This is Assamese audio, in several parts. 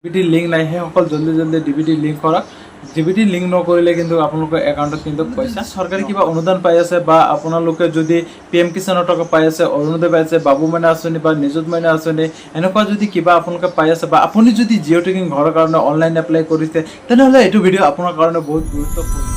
ডিবিটি লিংক নাই সেইসকল জলদি জলদি ডিবিটি লিংক কৰক। ডিবিটি লিংক নকৰিলে কিন্তু আপোনালোকৰ একাউণ্টত কিন্তু পইচা চৰকাৰী কিবা অনুদান পাই আছে বা আপোনালোকে যদি PM কিষাণৰ টকা পাই আছে, অৰুণোদয় পাই আছে, বাবু মাইনা আঁচনি বা নিযুত মাইনা আঁচনি এনেকুৱা যদি কিবা আপোনালোকে পাই আছে বা আপুনি যদি জিঅ' টেকিং ঘৰৰ কাৰণে অনলাইন এপ্লাই কৰিছে, তেনেহ'লে এইটো ভিডিঅ' আপোনাৰ কাৰণে বহুত গুৰুত্বপূৰ্ণ।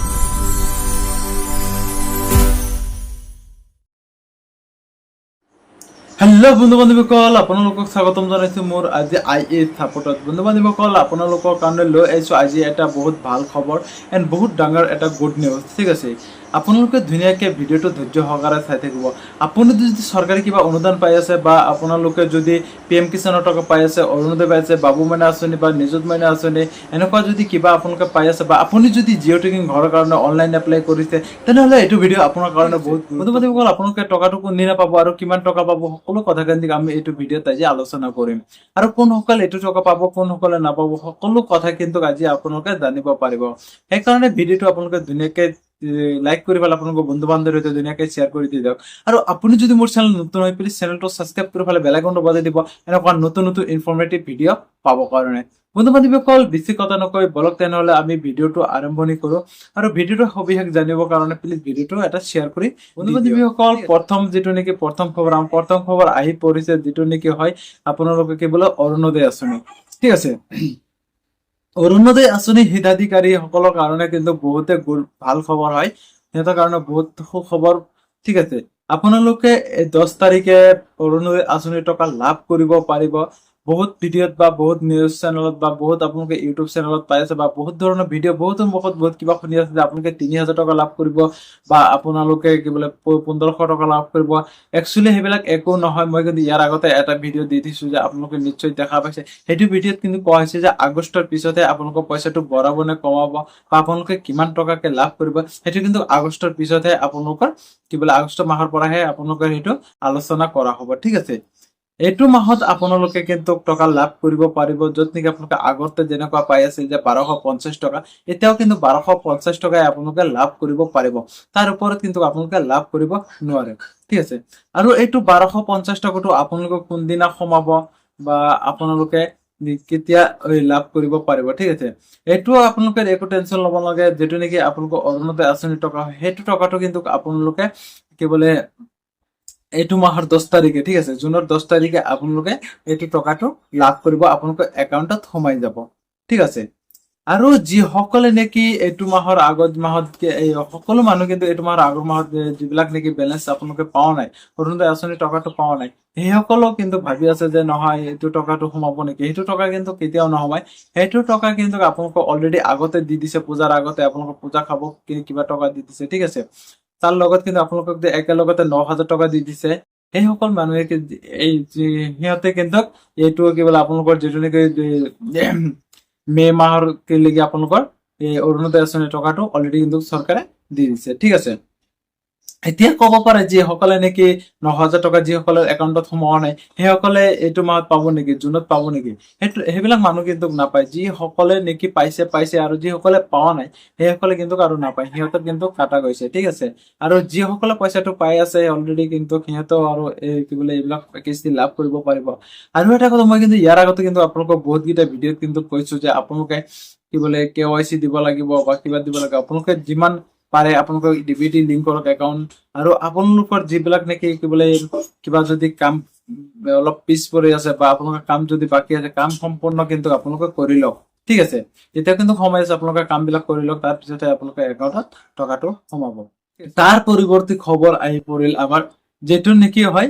হেল্ল' বন্ধু বান্ধৱীসকল, আপোনালোকক স্বাগতম জনাইছোঁ মোৰ আজি IA ছাপোৰ্টত। বন্ধু বান্ধৱীসকল, আপোনালোকৰ কাৰণে লৈ আহিছোঁ আজি এটা বহুত ভাল খবৰ এণ্ড বহুত ডাঙৰ এটা গুড নিউজ। ঠিক আছে, আপোনালোকে ধুনীয়াকৈ ভিডিঅ'টো ধৈৰ্য সহকাৰে চাই থাকিব। আপুনি যদি চৰকাৰী কিবা অনুদান পাই আছে বা আপোনালোকে যদি PM কিষাণৰ টকা পাই আছে, অৰুণোদয় পাই আছে, বাবু মাইনা আঁচনি বা নিযুত মাইনা আঁচনি এনেকুৱা যদি কিবা আপোনালোকে পাই আছে বা আপুনি যদি জিঅ' টেকিং ঘৰৰ কাৰণে অনলাইন এপ্লাই কৰিছে, তেনেহ'লে এইটো ভিডিঅ' আপোনাৰ কাৰণে বহুত বন্ধু বান্ধৱীসকল, আপোনালোকে টকাটো কোনদিনা পাব আৰু কিমান টকা পাব সকলো কথাখিনি আমি এইটো ভিডিঅ'ত আজি আলোচনা কৰিম। আৰু কোনসকলে এইটো টকা পাব, কোনসকলে নাপাব, সকলো কথা কিন্তু আজি আপোনালোকে জানিব পাৰিব। সেইকাৰণে ভিডিঅ'টো আপোনালোকে ধুনীয়াকৈ লাইক কৰি পেলাই আপোনালোকৰ বন্ধু বান্ধৱীৰ সৈতে ধুনীয়াকৈ শ্বেয়াৰ কৰি দি দিয়ক। আৰু আপুনি যদি মোৰ চেনেল নতুন হয়, প্লিজ চেনেলটো ছাবস্ক্ৰাইব কৰি পেলাই বেল আইকনটো বজাই দিব এনেকুৱা নতুন নতুন ইনফৰ্মেটিভ ভিডিঅ' পাব কাৰণে। বন্ধু বান্ধৱীসকল, বেছি কথা নকৈ বলক তেনেহ'লে আমি ভিডিঅ'টো আৰম্ভণি কৰোঁ। আৰু ভিডিঅ'টো সবিশেষ জানিবৰ কাৰণে প্লিজ ভিডিঅ'টো এটা শ্বেয়াৰ কৰি বন্ধু বান্ধৱীসকল, প্ৰথম খবৰ আহি পৰিছে, যিটো নেকি হয় আপোনালোকে কি বোলে অৰুণোদয় আঁচনি। ঠিক আছে, অৰুণোদয় আঁচনি হিতাধিকাৰীসকলৰ কাৰণে কিন্তু বহুতে ভাল খবৰ হয়, সিহঁতৰ কাৰণে বহুত সুখবৰ। ঠিক আছে, আপোনালোকে 10 তাৰিখে অৰুণোদয় আঁচনিৰ টকা লাভ কৰিব পাৰিব। বহুত ভিডিঅ'ত বা বহুত নিউজ চেনেলত বা বহুত আপোনালোকে ইউটিউব চেনেলত পাই আছে বা বহুত ধৰণৰ ভিডিঅ' বহুতৰ মুখত বহুত কিবা শুনি আছে যে আপোনালোকে 3000 টকা লাভ কৰিব বা আপোনালোকে কি বোলে 1500 টকা লাভ কৰিব। একচুৱেলি সেইবিলাক একো নহয়। মই কিন্তু ইয়াৰ আগতে এটা ভিডিঅ' দি দিছোঁ যে আপোনালোকে নিশ্চয় দেখা পাইছে। সেইটো ভিডিঅ'ত কিন্তু কোৱা হৈছে যে আগষ্টৰ পিছতহে আপোনালোকৰ পইচাটো বঢ়াব নে কমাব বা আপোনালোকে কিমান টকাকে লাভ কৰিব, সেইটো কিন্তু আগষ্টৰ পিছতহে আপোনালোকৰ কি বোলে আগষ্ট মাহৰ পৰাহে আপোনালোকৰ সেইটো আলোচনা কৰা হ'ব। ঠিক আছে, এইটো মাহত আপোনালোকে কিন্তু টকা লাভ কৰিব পাৰিব, য'ত নেকি আপোনালোকে আগতে যেনেকুৱা পাই আছিল যে 1250 টকা, এতিয়াও কিন্তু 1250 টকাই আপোনালোকে লাভ কৰিব পাৰিব। তাৰ ওপৰত কিন্তু আপোনালোকে লাভ কৰিব নোৱাৰে। ঠিক আছে, আৰু এইটো 1250 টকাটো আপোনালোকে কোনদিনা সোমাব বা আপোনালোকে কেতিয়া লাভ কৰিব পাৰিব। ঠিক আছে, এইটো আপোনালোকে একো টেনশ্যন ল'ব নালাগে। যিটো নেকি আপোনালোকৰ অৰুণোদয় আঁচনিৰ টকা হয়, সেইটো টকাটো কিন্তু আপোনালোকে কি বোলে এইটো মাহৰ 10 তাৰিখে, ঠিক আছে, জুনৰ 10 তাৰিখে আপোনালোকে এইটো টকাটো লাভ কৰিব, আপোনালোকৰ একাউণ্টত সোমাই যাব। ঠিক আছে, আৰু যিসকলে নেকি এইটো মাহৰ আগত মাহত এই সকলো মানুহ কিন্তু এইটো মাহৰ আগৰ মাহত যিবিলাক নেকি বেলেঞ্চ আপোনালোকে পোৱা নাই, অৰুণোদয় আঁচনিৰ টকাটো পোৱা নাই, সেইসকলেও কিন্তু ভাবি আছে যে নহয় এইটো টকাটো সোমাব নেকি। সেইটো টকা কিন্তু কেতিয়াও নোসোমায়। সেইটো টকা কিন্তু আপোনালোকক অলৰেডি আগতে দি দিছে, পূজাৰ আগতে আপোনালোকক পূজা খাব কিবা টকা দি দিছে। ঠিক আছে, তাৰ লগত কিন্তু আপোনালোকক একেলগতে 9000 টকা দি দিছে। সেইসকল মানুহে এই সিহঁতে কিন্তু এইটো কি বোলে আপোনালোকৰ যিটো নেকি মে মাহৰ লৈকে আপোনালোকৰ এই অৰুণোদয় আঁচনিৰ টকাটো অলৰেডি কিন্তু চৰকাৰে দি দিছে। ঠিক আছে, এতিয়া ক'ব পাৰে যিসকলে নেকি 9000 টকা যিসকলৰ একাউণ্টত সোমোৱা নাই, সেইসকলে এইটো মাহত পাব নেকি, জুনত পাব নেকি? সেইবিলাক মানুহ কিন্তু নাপায়। যিসকলে নেকি পাইছে আৰু যিসকলে পোৱা নাই সেইসকলে কিন্তু আৰু নাপায়, সিহঁতৰ কিন্তু কাটা গৈছে। ঠিক আছে, আৰু যিসকলে পইচাটো পাই আছে অলৰেডি কিন্তু সিহঁতেও আৰু কি বোলে এইবিলাক কিস্তি লাভ কৰিব পাৰিব। আৰু এটা কথা, মই কিন্তু ইয়াৰ আগতে কিন্তু আপোনালোকক বহুতকেইটা ভিডিঅ'ত কিন্তু কৈছো যে আপোনালোকে কি বোলে KYC দিব লাগিব বা কিবা দিব লাগিব। আপোনালোকে যিমান পাৰে আপোনালোকৰ ডিবিটি লিংক কৰক একাউণ্ট, আৰু আপোনালোকৰ যিবিলাক নেকি কি বোলে কিবা যদি কাম অলপ পিছ পৰি আছে বা আপোনালোকৰ কাম যদি বাকী আছে, কাম সম্পূৰ্ণ কিন্তু আপোনালোকে কৰি লওক। ঠিক আছে, এতিয়া কিন্তু সময় আছে, আপোনালোকে কাম বিলাক কৰি লওক, তাৰ পিছতে আপোনালোকে একাউণ্টত টকাটো সোমাব। তাৰ পৰিৱৰ্তী খবৰ আহি পৰিল আমাৰ, যিটো নেকি হয়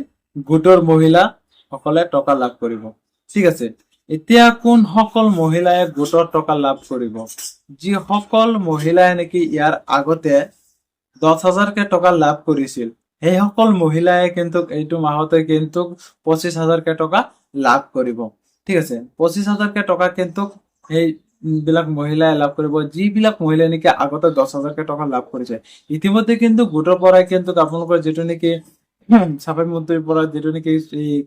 গোটৰ মহিলা সকলে টকা লাভ কৰিব। ঠিক আছে, এতিয়া কোনসকল মহিলাই গোটৰ টকা লাভ কৰিব? যিসকল মহিলাই নেকি ইয়াৰ আগতে 10,000কে টকা লাভ কৰিছিল, সেইসকল মহিলাই কিন্তু এইটো মাহতে কিন্তু 25,000কে টকা লাভ কৰিব। ঠিক আছে, 25,000কে টকা কিন্তু এই বিলাক মহিলাই লাভ কৰিব, যিবিলাক মহিলাই নেকি আগতে 10,000কে টকা লাভ কৰিছে। ইতিমধ্যে কিন্তু গোটৰ পৰাই কিন্তু আপোনালোকৰ যিটো নেকি চাপাই মন্ত্ৰীৰ পৰা যিটো নেকি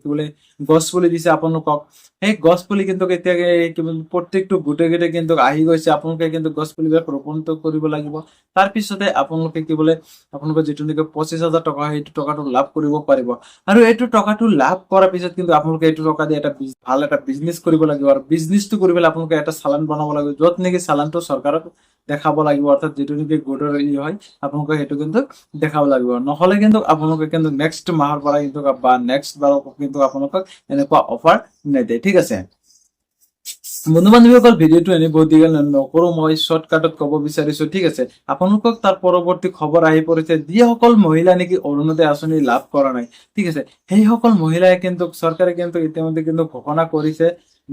কি বোলে গছ পুলি দিছে আপোনালোকক, সেই গছ পুলি কিন্তু এতিয়া কি বোলে প্ৰত্যেকটো গোটে গোটে কিন্তু আহি গৈছে। আপোনালোকে কিন্তু গছ পুলিবিলাক ৰোপণ কৰিব লাগিব। তাৰ পিছতে আপোনালোকে কি বোলে আপোনালোকৰ যিটো নেকি 25,000 টকা সেইটো টকাটো লাভ কৰিব পাৰিব। আৰু এইটো টকাটো লাভ কৰাৰ পিছত কিন্তু আপোনালোকে এইটো টকা দি এটা ভাল এটা বিজনেছ কৰিব লাগিব। আৰু বিজনেছটো কৰিবলৈ আপোনালোকে এটা চালান বনাব লাগিব, য'ত নেকি চালানটো চৰকাৰক দেখাব লাগিব, অৰ্থাৎ যিটো নেকি গোটৰ হয় আপোনালোকে সেইটো কিন্তু দেখাব লাগিব। নহ'লে কিন্তু আপোনালোকে কিন্তু নেক্সট মাহৰ পৰা কিন্তু বা নেক্সট বাৰৰ কিন্তু আপোনালোকক এনেকুৱা অফাৰ নিদিয়ে, ঠিক আছে। বন্ধু বান্ধৱীসকল, ভিডিঅ'টো এনে বহুত দীঘল নকৰো, মই শ্বৰ্টকাটত ক'ব বিচাৰিছো, ঠিক আছে। আপোনালোকক তাৰ পৰৱৰ্তী খবৰ আহি পৰিছে, যিসকল মহিলা নেকি অৰুণোদয় আঁচনি লাভ কৰা নাই, ঠিক আছে, সেইসকল মহিলাই কিন্তু চৰকাৰে কিন্তু ইতিমধ্যে কিন্তু ঘোষণা কৰিছে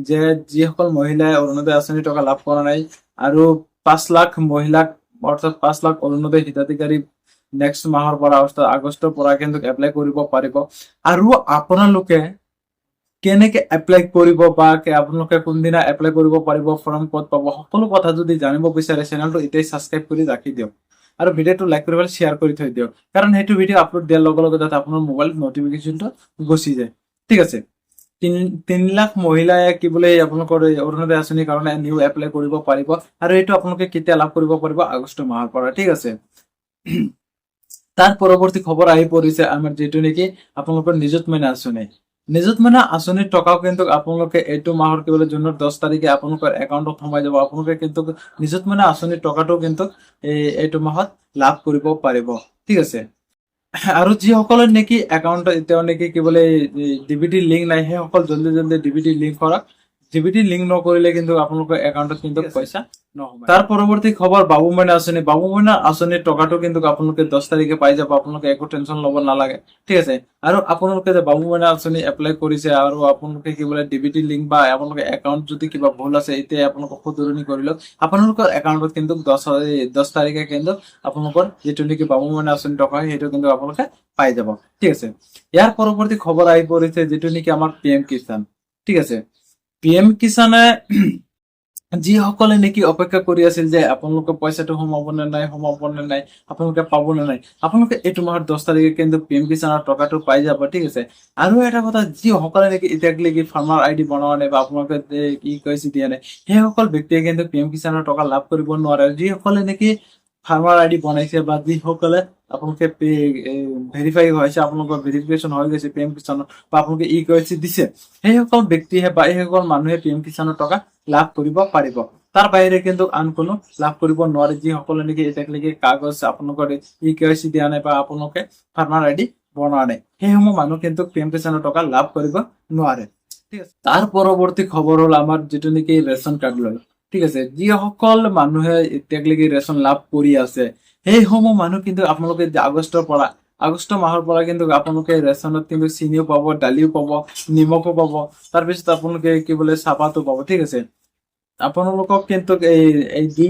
যে যিসকল মহিলাই অৰুণোদয় আঁচনি টকা লাভ কৰা নাই আৰু 5 লাখ মহিলাক, অৰ্থাৎ 5 লাখ অৰুণোদয় হিতাধিকাৰী নেক্সট মাহৰ পৰা অৰ্থাৎ আগষ্টৰ পৰা কিন্তু এপ্লাই কৰিব পাৰিব। আৰু আপোনালোকে কেনেকে এপ্লাই কৰিব বা আপোনালোকে কোনদিনা এপ্লাই কৰিব পাৰিব, ফৰ্ম ক'ত পাব, সকলো কথা যদি জানিব বিচাৰে চেনেলটো এতিয়াই ছাবস্ক্ৰাইব কৰি ৰাখি দিয়ক আৰু ভিডিঅ'টো লাইক কৰি শ্বেয়াৰ কৰি থৈ দিয়ক, কাৰণ সেইটো ভিডিঅ' আপলোড দিয়াৰ লগে লগে যাতে আপোনাৰ মোবাইলত নটিফিকেশ্যনটো গুচি যায়, ঠিক আছে। 3 লাখ মহিলাই কি বোলে আপোনালোকৰ অৰুণোদয় আঁচনিৰ কাৰণে নিউ এপ্লাই কৰিব পাৰিব। আৰু এইটো আপোনালোকে কেতিয়া লাভ কৰিব পাৰিব, আগষ্ট মাহৰ পৰা, ঠিক আছে। তাৰ পৰৱৰ্তী খবৰ আহি পৰিছে আমাৰ যিটো নেকি আপোনালোকৰ নিযুত মইনা আঁচনি। নিযুত মইনা আঁচনিৰ টকাও কিন্তু আপোনালোকে এইটো মাহৰ কি বোলে জুনৰ 10 তাৰিখে আপোনালোকৰ একাউণ্টত সোমাই যাব। আপোনালোকে কিন্তু নিযুত মইনা আঁচনিৰ টকাটো কিন্তু এইটো মাহত লাভ কৰিব পাৰিব, ঠিক আছে। আৰু যিসকলৰ নেকি একাউণ্টত এতিয়াও নেকি কি বোলে ডিবিটি লিংক নাই, সেইসকল জলদি জলদি ডিবিটি লিংক কৰক। ডিবিটি লিংক নকৰিলে কিন্তু আপোনালোকৰ একাউণ্টত কিন্তু পইচা নহয়। তাৰ পৰৱৰ্তী খবৰ বাবু মইনা আঁচনি। বাবু মইনা আঁচনিৰ টকাটো কিন্তু আপোনালোকে 10 তাৰিখে পাই যাব, আপোনালোকে একো টেনশ্যন ল'ব নালাগে, ঠিক আছে। আৰু আপোনালোকে যে বাবু মইনা আঁচনি এপ্লাই কৰিছে আৰু আপোনালোকে কি বোলে ডিবিটি লিংক বা আপোনালোকে একাউণ্ট যদি কিবা ভুল আছে এতিয়া আপোনালোকক শুধৰণি কৰি লওক। আপোনালোকৰ একাউণ্টত কিন্তু 10 তাৰিখে কিন্তু আপোনালোকৰ যিটো নেকি বাবু মইনা আঁচনি টকা সেইটো কিন্তু আপোনালোকে পাই যাব, ঠিক আছে। ইয়াৰ পৰৱৰ্তী খবৰ আহি পৰিছে যিটো নেকি আমাৰ PM কিষাণ, ঠিক আছে। PM কিষাণে যিসকলে নেকি অপেক্ষা কৰি আছিল যে আপোনালোকে পইচাটো সোমাব নে নাই, আপোনালোকে পাব নে নাই, আপোনালোকে এইটো মাহৰ 10 তাৰিখে কিন্তু PM কিষাণৰ টকাটো পাই যাব, ঠিক আছে। আৰু এটা কথা, যিসকলে নেকি এতিয়ালৈকে ফাৰ্মাৰ ID বনোৱা নাই বা আপোনালোকে KYC দিয়া নাই, সেইসকল ব্যক্তিয়ে কিন্তু PM কিষাণৰ টকা লাভ কৰিব নোৱাৰে। যিসকলে নেকি ফাৰ্মাৰ ID বনাইছে বা যিসকলে আপোনালোকে ভেৰিফাই হৈছে, আপোনালোকৰ ভেৰিফিকেশ্যন হৈ গৈছে PM কিষাণৰ বা আপোনালোকে KYC দিছে, সেইসকল ব্যক্তিয়ে বা এইসকল মানুহে PM কিষাণৰ টকা লাভ কৰিব পাৰিব। তাৰ বাহিৰে কিন্তু আন কোনো লাভ কৰিব নোৱাৰে, যিসকলে নেকি এতিয়ালৈকে কাগজ আপোনালোকৰ KYC দিয়া নাই বা আপোনালোকে ফাৰ্মাৰ ID বনোৱা নাই, সেইসমূহ মানুহ কিন্তু PM কিষাণৰ টকা লাভ কৰিব নোৱাৰে, ঠিক আছে। তাৰ পৰৱৰ্তী খবৰ হ'ল আমাৰ যিটো নেকি ৰেচন কাৰ্ড লয়, ঠিক আছে। যিসকল মানুহে এতিয়ালৈকে ৰেচন লাভ কৰি আছে, সেইসমূহ মানুহ কিন্তু আপোনালোকে আগষ্ট মাহৰ পৰা কিন্তু আপোনালোকে ৰেচনত কিন্তু চেনিও পাব, দালিও পাব, নিমখো পাব, তাৰপিছত আপোনালোকে কি বোলে চাপাতো পাব, ঠিক আছে। আপোনালোকক কিন্তু এই 2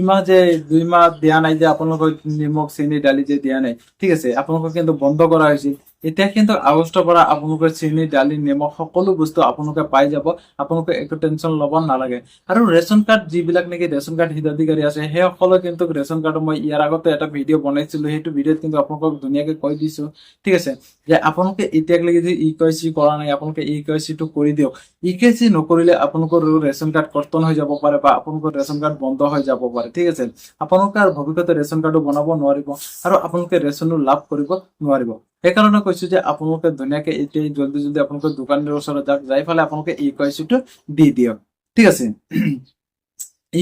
মাহ দিয়া নাই যে আপোনালোকক নিমখ চেনি দালি যে দিয়া নাই, ঠিক আছে, আপোনালোকক কিন্তু বন্ধ কৰা হৈছিল। এতিয়া কিন্তু আগষ্টৰ পৰা আপোনালোকৰ চেনি দালি নিমখ সকলো বস্তু আপোনালোকে পাই যাব, আপোনালোকে একো টেনশ্যন ল'ব নালাগে। আৰু ৰেচন কাৰ্ড যিবিলাক নেকি ৰেচন কাৰ্ড হিতাধিকাৰী আছে, সেইসকলে কিন্তু ৰেচন কাৰ্ড মই ইয়াৰ আগতে এটা ভিডিঅ' বনাইছিলো, সেইটো ভিডিঅ'ত কিন্তু আপোনালোকক ধুনীয়াকে কৈ দিছো, ঠিক আছে, যে আপোনালোকে এতিয়ালৈকে যদি KYC কৰা নাই, আপোনালোকে KYC টো কৰি দিয়ক। KYC নকৰিলে আপোনালোকৰ ৰেচন কাৰ্ড কৰ্তন হৈ যাব পাৰে বা আপোনালোকৰ ৰেচন কাৰ্ড বন্ধ হৈ যাব পাৰে, ঠিক আছে। আপোনালোকে আৰু ভৱিষ্যতে ৰেচন কাৰ্ডো বনাব নোৱাৰিব আৰু আপোনালোকে ৰেচনো লাভ কৰিব নোৱাৰিব। সেইকাৰণে কৈছো যে আপোনালোকে ধুনীয়াকে এতিয়াই জলদি আপোনালোকৰ দোকানৰ ওচৰত যাই ফালে আপোনালোকে KYC টো দি দিয়ক, ঠিক আছে।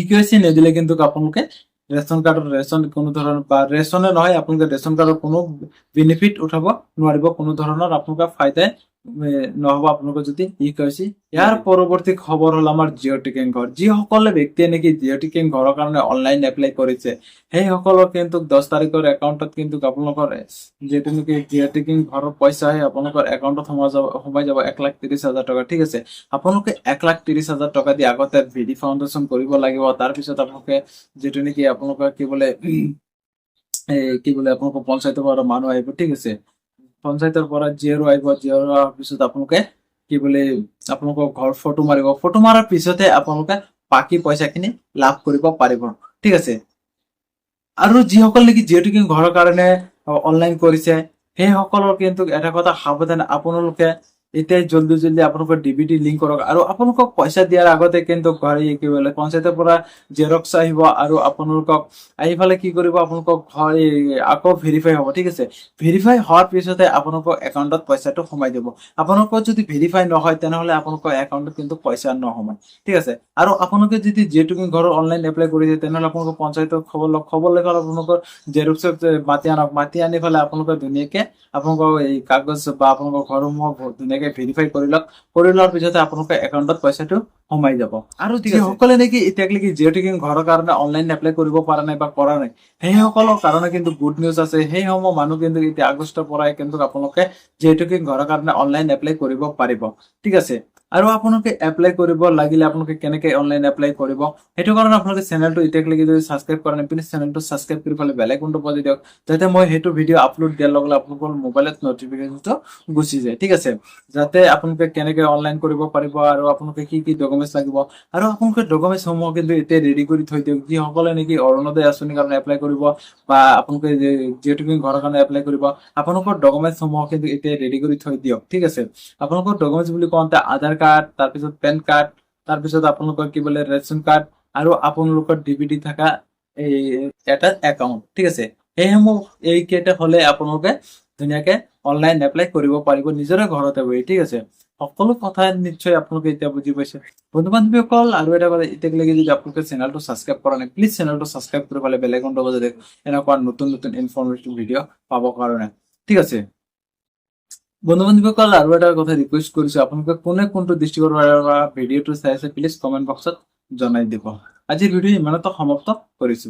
KYC নিদিলে কিন্তু আপোনালোকে ৰেচন কাৰ্ডৰ কোনো ধৰণৰ বা ৰেচনে নহয়, আপোনালোকে ৰেচন কাৰ্ডৰ কোনো বেনিফিট উঠাব নোৱাৰিব, কোনো ধৰণৰ আপোনালোকৰ ফাইদাই নহব আপোনালোকৰ যদি KYC। ইয়াৰ পৰৱৰ্তী খবৰ হ'ল আমাৰ জিঅ' টিকেন ঘৰ। যিসকলে ব্যক্তিয়ে নেকি জিঅ' টিকেন ঘৰৰ কাৰণে অনলাইন এপ্লাই কৰিছে, সেইসকলৰ কিন্তু 10 তাৰিখৰ একাউণ্টত কিন্তু আপোনালোকৰ যিহেতু নেকি জিঅ' টিকেন ঘৰৰ পইচা আপোনালোকৰ একাউণ্টত সোমাই যাব 1,30,000 টকা, ঠিক আছে। আপোনালোকে 1,30,000 টকা দি আগতে VD ফাউণ্ডেশ্যন কৰিব লাগিব। তাৰপিছত আপোনালোকে যিটো নেকি আপোনালোকৰ কি বোলে আপোনালোকৰ পঞ্চায়তৰ পৰা মানুহ আহিব, ঠিক আছে। পঞ্চায়তৰ পৰা জিঅ'ৰো আহিব, জিঅ'ৰ অহাৰ পিছত আপোনালোকে কি বোলে আপোনালোকৰ ঘৰ ফটো মাৰিব, ফটো মাৰাৰ পিছতে আপোনালোকে বাকী পইচাখিনি লাভ কৰিব পাৰিব, ঠিক আছে। আৰু যিসকল নেকি জিঅ' টিকেন ঘৰৰ কাৰণে অনলাইন কৰিছে, সেইসকলৰ কিন্তু এটা কথা সাৱধান, আপোনালোকে এতিয়াই জলদি আপোনালোকৰ ডিবিটি লিংক কৰক আৰু আপোনালোকক পইচা দিয়াৰ আগতে কিন্তু কি বোলে পঞ্চায়তৰ পৰা জেৰক্স আহিব আৰু আপোনালোকক আহি ফালে কি কৰিব, আপোনালোকক আকৌ ভেৰিফাই হ'ব, ঠিক আছে। ভেৰিফাই হোৱাৰ পিছতে আপোনালোকৰ একাউণ্টত পইচাটো সোমাই দিব। আপোনালোকৰ যদি ভেৰিফাই নহয় তেনেহ'লে আপোনালোকৰ একাউণ্টত কিন্তু পইচা নোসোমায়, ঠিক আছে। আৰু আপোনালোকে যদি যিহেতু ঘৰৰ অনলাইন এপ্লাই কৰিছে তেনেহ'লে আপোনালোকৰ পঞ্চায়তক খবৰ লৈ আপোনালোকৰ জেৰক্সত মাতি আনি ফালে আপোনালোকে ধুনীয়াকে আপোনালোকৰ এই কাগজ বা আপোনালোকৰ ঘৰসমূহ ধুনীয়াকে ভেৰিফাই কৰি লোৱাৰ পিছতে আপোনালোকৰ একাউণ্টত পইচাটো সোমাই যাব। আৰু যিসকলে নেকি এতিয়ালৈকে যিহেতু ঘৰৰ কাৰণে অনলাইন এপ্লাই কৰিব পৰা নাই বা কৰা নাই, সেইসকলৰ কাৰণে কিন্তু গুড নিউজ আছে। সেইসমূহ মানুহ কিন্তু এতিয়া আগষ্টৰ পৰাই কিন্তু আপোনালোকে যিহেতু ঘৰৰ কাৰণে অনলাইন এপ্লাই কৰিব পাৰিব, ঠিক আছে। আৰু আপোনালোকে এপ্লাই কৰিব লাগিলে আপোনালোকে কেনেকে অনলাইন এপ্লাই কৰিব, সেইটো কাৰণে আপোনালোকে চেনেলটো এতিয়ালৈকে যদি ছাবস্ক্ৰাইব কৰা নাই প্লিজ চেনেলটো ছাবস্ক্ৰাইব কৰি পেলাই বেল আইকনটো বজাই দিয়ক, যাতে মই সেইটো ভিডিঅ' আপলোড দিয়াৰ লগে লগে আপোনালোকৰ মোবাইলত নটিফিকেশ্যনটো গুচি যায়, ঠিক আছে। যাতে আপোনালোকে কেনেকে অনলাইন কৰিব পাৰিব আৰু আপোনালোকে কি ডকুমেণ্টছ লাগিব আৰু আপোনালোকে ডকুমেণ্টছসমূহ কিন্তু এতিয়া ৰেডি কৰি থৈ দিয়ক। যিসকলে নেকি অৰুণোদয় আঁচনিৰ কাৰণে এপ্লাই কৰিব বা আপোনালোকে যিহেতু ঘৰৰ কাৰণে এপ্লাই কৰিব, আপোনালোকৰ ডকুমেণ্টছসমূহ কিন্তু এতিয়া ৰেডি কৰি থৈ দিয়ক, ঠিক আছে। আপোনালোকৰ ডকুমেণ্টছ বুলি কওঁতে আধাৰ কাৰ্ড, তাৰপিছত পেন কাৰ্ড, তাৰপিছত আপোনালোকৰ কি বোলে ৰেচন কাৰ্ড আৰু আপোনালোকৰ ডিবিটি থকা এই এটা একাউণ্ট, ঠিক আছে। সেইসমূহ এইকেইটা হ'লে আপোনালোকে ধুনীয়াকে অনলাইন এপ্লাই কৰিব পাৰিব নিজৰে ঘৰতে বহি, ঠিক আছে। সকলো কথা নিশ্চয় আপোনালোকে এতিয়া বুজি পাইছে। বন্ধু বান্ধৱীসকল আৰু এটা কথা, এতিয়ালৈকে যদি আপোনালোকে চেনেলটো ছাবস্ক্ৰাইব কৰা নাই প্লিজ চেনেলটো ছাবস্ক্ৰাইব কৰি পেলাই বেল আইকনটো বজাই দিয়ক এনেকুৱা নতুন ইনফৰমেটিভ ভিডিঅ' পাবৰ কাৰণে, ঠিক আছে। বন্ধু বান্ধৱীসকল আৰু এটা কথা ৰিকুৱেষ্ট কৰিছো, আপোনালোকে কোনে কোনটো ডিষ্ট্ৰিক্টৰ পৰা ভিডিঅ'টো চাই আছে প্লিজ কমেণ্ট বক্সত জনাই দিব। আজিৰ ভিডিঅ' ইমানতে সমাপ্ত কৰিছো।